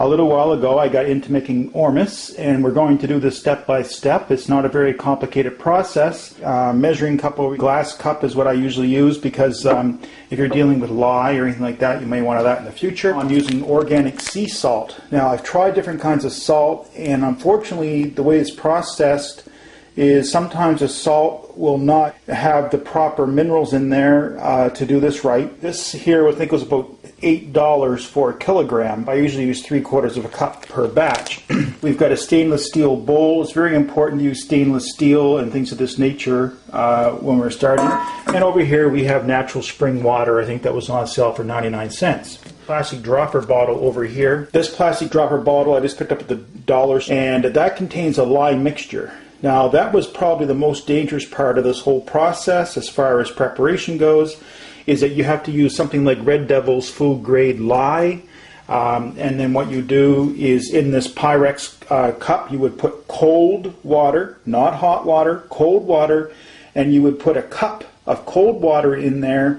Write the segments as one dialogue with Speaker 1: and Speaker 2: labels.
Speaker 1: A little while ago I got into making Ormus, and we're going to do this step by step. It's not a very complicated process. Measuring cup or glass cup is what I usually use because if you're dealing with lye or anything like that, you may want that in the future. I'm using organic sea salt. Now I've tried different kinds of salt, and unfortunately the way it's processed is sometimes the salt will not have the proper minerals in there to do this right. This here I think was about $8 for a kilogram. I usually use 3/4 of a cup per batch. We've got a stainless steel bowl. It's very important to use stainless steel and things of this nature when we're starting. And over here we have natural spring water. I think that was on sale for 99 cents. Plastic dropper bottle over here. This plastic dropper bottle I just picked up at the dollar, and that contains a lye mixture. Now that was probably the most dangerous part of this whole process as far as preparation goes, is that you have to use something like Red Devil's food grade lye, and then what you do is in this Pyrex cup you would put cold water, not hot water, cold water, and you would put a cup of cold water in there,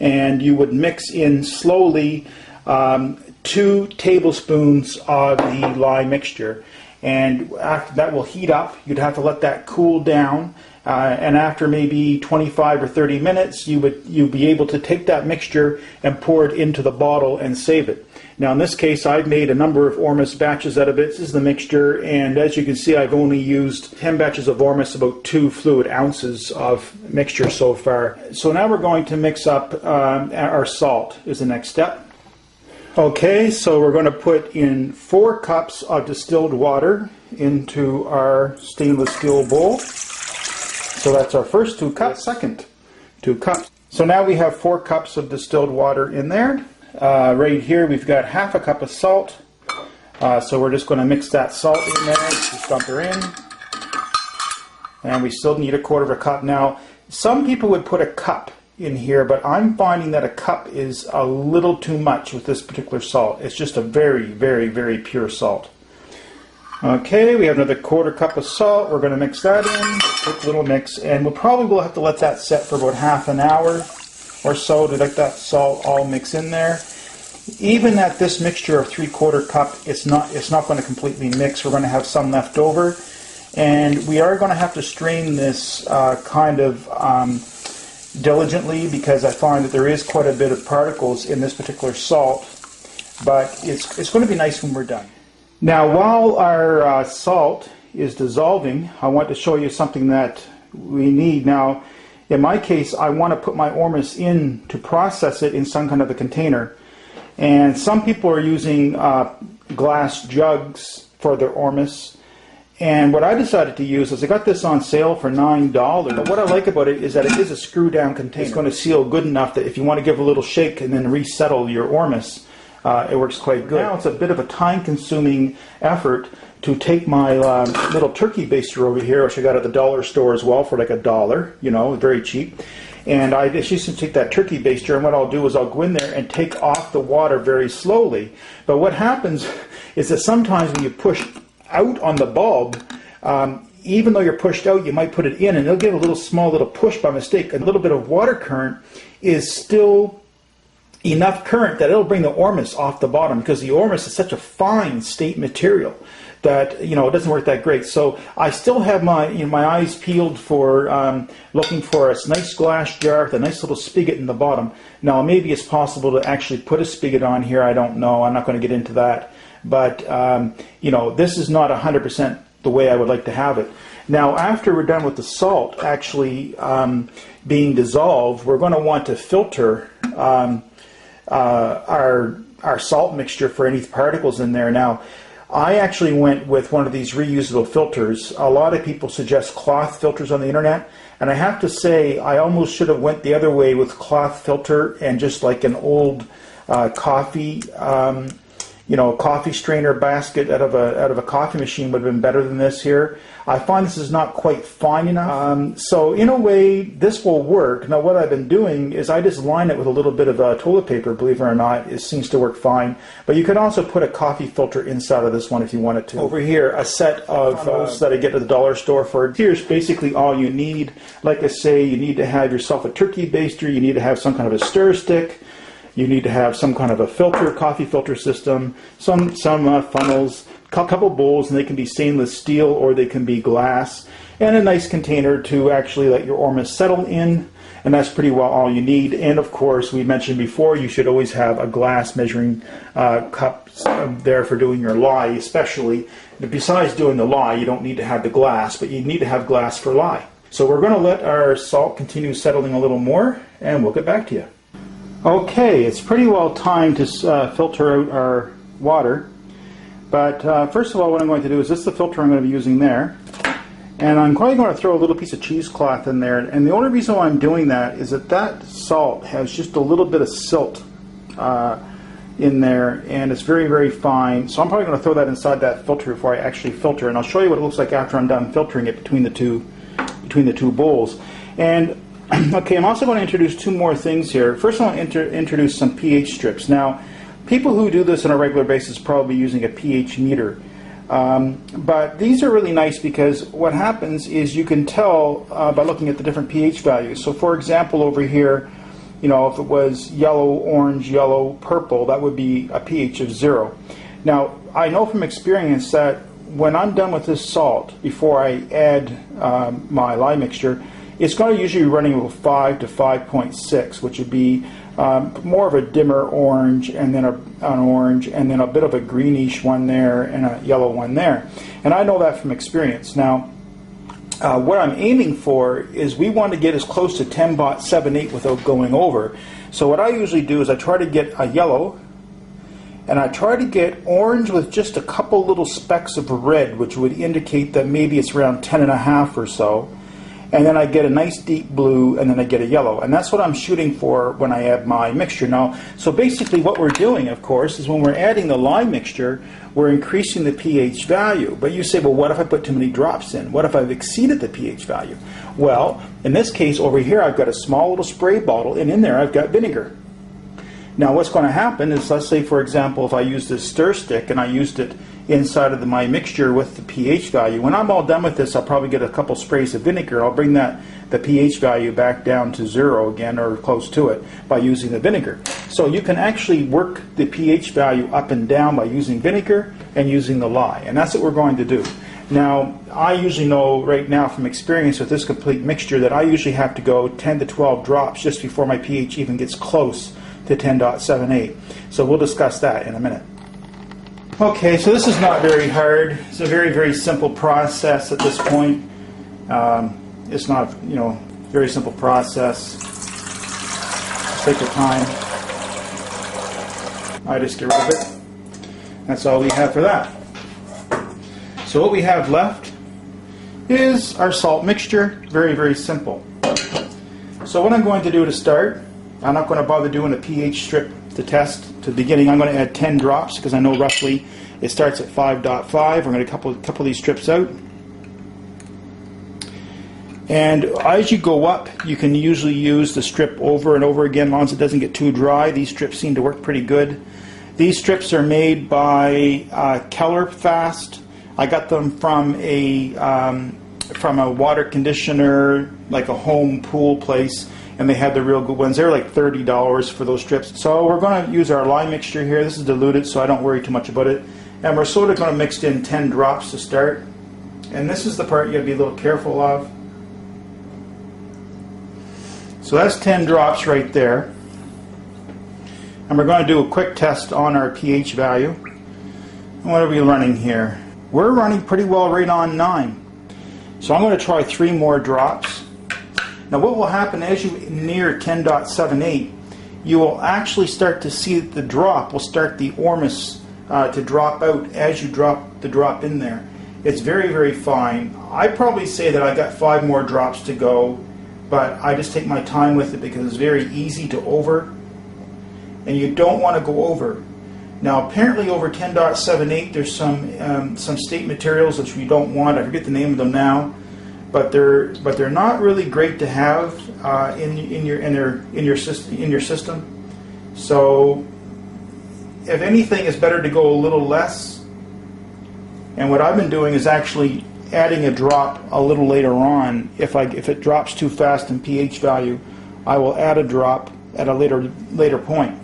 Speaker 1: and you would mix in slowly 2 tablespoons of the lye mixture. And after that will heat up, you'd have to let that cool down, and after maybe 25 or 30 minutes you'd be able to take that mixture and pour it into the bottle and save it. Now in this case I've made a number of Ormus batches out of it. This is the mixture, and as you can see I've only used 10 batches of Ormus, about 2 fluid ounces of mixture so far. So now we're going to mix up our salt is the next step. Okay, so we're going to put in 4 cups of distilled water into our stainless steel bowl. So that's our first 2 cups, second 2 cups. So now we have 4 cups of distilled water in there. Right here we've got half a cup of salt. So we're just going to mix that salt in there, just dump her in. And we still need 1/4 cup. Now, some people would put a cup in here, but I'm finding that a cup is a little too much with this particular salt. It's just a very, very, very pure salt. Okay, we have another 1/4 cup of salt. We're going to mix that in, quick little mix, and we'll probably have to let that set for about half an hour or so to let that salt all mix in there. Even at this mixture of 3/4 cup, it's not going to completely mix. We're going to have some left over, and we are going to have to strain this kind of diligently, because I find that there is quite a bit of particles in this particular salt, but it's going to be nice when we're done. Now while our salt is dissolving, I want to show you something that we need. Now in my case I want to put my Ormus in to process it in some kind of a container, and some people are using glass jugs for their Ormus. And what I decided to use is I got this on sale for $9. But what I like about it is that it is a screw down container. It's going to seal good enough that if you want to give a little shake and then resettle your Ormus, it works quite good. Now it's a bit of a time consuming effort to take my little turkey baster over here, which I got at the dollar store as well for like $1, you know, very cheap. And I just used to take that turkey baster, and what I'll do is I'll go in there and take off the water very slowly. But what happens is that sometimes when you push out on the bulb, even though you're pushed out, you might put it in and it'll give a small little push by mistake. A little bit of water current is still enough current that it'll bring the Ormus off the bottom, because the Ormus is such a fine state material that, you know, it doesn't work that great. So I still have my eyes peeled for looking for a nice glass jar with a nice little spigot in the bottom. Now maybe it's possible to actually put a spigot on here. I don't know. I'm not going to get into that. But, you know, this is not 100% the way I would like to have it. Now, after we're done with the salt actually being dissolved, we're going to want to filter our salt mixture for any particles in there. Now, I actually went with one of these reusable filters. A lot of people suggest cloth filters on the internet, and I have to say I almost should have went the other way with cloth filter and just like an old coffee coffee strainer basket out of a coffee machine would have been better than this here. I find this is not quite fine enough. So in a way, this will work. Now what I've been doing is I just line it with a little bit of toilet paper, believe it or not. It seems to work fine. But you could also put a coffee filter inside of this one if you wanted to. Over here, a set of those that I get at the dollar store for. Here's basically all you need. Like I say, you need to have yourself a turkey baster. You need to have some kind of a stir stick. You need to have some kind of a filter, coffee filter system, some funnels, a couple bowls, and they can be stainless steel or they can be glass, and a nice container to actually let your Ormus settle in. And that's pretty well all you need. And of course, we mentioned before, you should always have a glass measuring cup there for doing your lye, especially. Besides doing the lye, you don't need to have the glass, but you need to have glass for lye. So we're going to let our salt continue settling a little more, and we'll get back to you. Okay, it's pretty well time to filter out our water. But first of all, what I'm going to do is this is the filter I'm going to be using there. And I'm probably going to throw a little piece of cheesecloth in there. And the only reason why I'm doing that is that that salt has just a little bit of silt in there, and it's very, very fine. So I'm probably going to throw that inside that filter before I actually filter. And I'll show you what it looks like after I'm done filtering it between the two bowls. And okay, I'm also going to introduce two more things here. First, I want to introduce some pH strips. Now, people who do this on a regular basis are probably using a pH meter. But these are really nice because what happens is you can tell by looking at the different pH values. So for example, over here, you know, if it was yellow, orange, yellow, purple, that would be a pH of 0. Now, I know from experience that when I'm done with this salt, before I add my lye mixture, it's going to usually be running with 5 to 5.6, which would be more of a dimmer orange, and then an orange, and then a bit of a greenish one there, and a yellow one there. And I know that from experience. Now, what I'm aiming for is we want to get as close to 10.78 without going over. So what I usually do is I try to get a yellow, and I try to get orange with just a couple little specks of red, which would indicate that maybe it's around 10.5 or so. And then I get a nice deep blue, and then I get a yellow. And that's what I'm shooting for when I add my mixture. Now, so basically what we're doing, of course, is when we're adding the lye mixture, we're increasing the pH value. But you say, well, what if I put too many drops in? What if I've exceeded the pH value? Well, in this case, over here, I've got a small little spray bottle, and in there I've got vinegar. Now, what's going to happen is, let's say, for example, if I use this stir stick and I used it inside of my mixture with the pH value, when I'm all done with this, I'll probably get a couple sprays of vinegar. I'll bring the pH value back down to 0 again, or close to it, by using the vinegar. So you can actually work the pH value up and down by using vinegar and using the lye, and that's what we're going to do. Now, I usually know right now from experience with this complete mixture that I usually have to go 10 to 12 drops just before my pH even gets close to 10.78. So we'll discuss that in a minute. Okay, so this is not very hard. It's a very, very simple process at this point. It's not, you know, very simple process. Just take your time. I just get rid of it. That's all we have for that. So what we have left is our salt mixture. Very, very simple. So what I'm going to do to start, I'm not going to bother doing a pH strip to test to the beginning. I'm going to add 10 drops because I know roughly it starts at 5.5. We're going to couple of these strips out. And as you go up, you can usually use the strip over and over again as long as it doesn't get too dry. These strips seem to work pretty good. These strips are made by Keller Fast. I got them from a water conditioner, like a home pool place, and they had the real good ones. They were like $30 for those strips. So we're going to use our lye mixture here. This is diluted, so I don't worry too much about it. And we're sort of going to mix in 10 drops to start. And this is the part you got to be a little careful of. So that's 10 drops right there. And we're going to do a quick test on our pH value. And what are we running here? We're running pretty well right on 9. So I'm going to try 3 more drops. Now what will happen as you near 10.78, you will actually start to see that the drop will start the Ormus to drop out as you drop the drop in there. It's very, very fine. I'd probably say that I got 5 more drops to go, but I just take my time with it because it's very easy to over, and you don't want to go over. Now apparently over 10.78 there's some state materials which we don't want. I forget the name of them now, but they're not really great to have in your system. So if anything, it's better to go a little less. And what I've been doing is actually adding a drop a little later on. If it drops too fast in pH value, I will add a drop at a later point.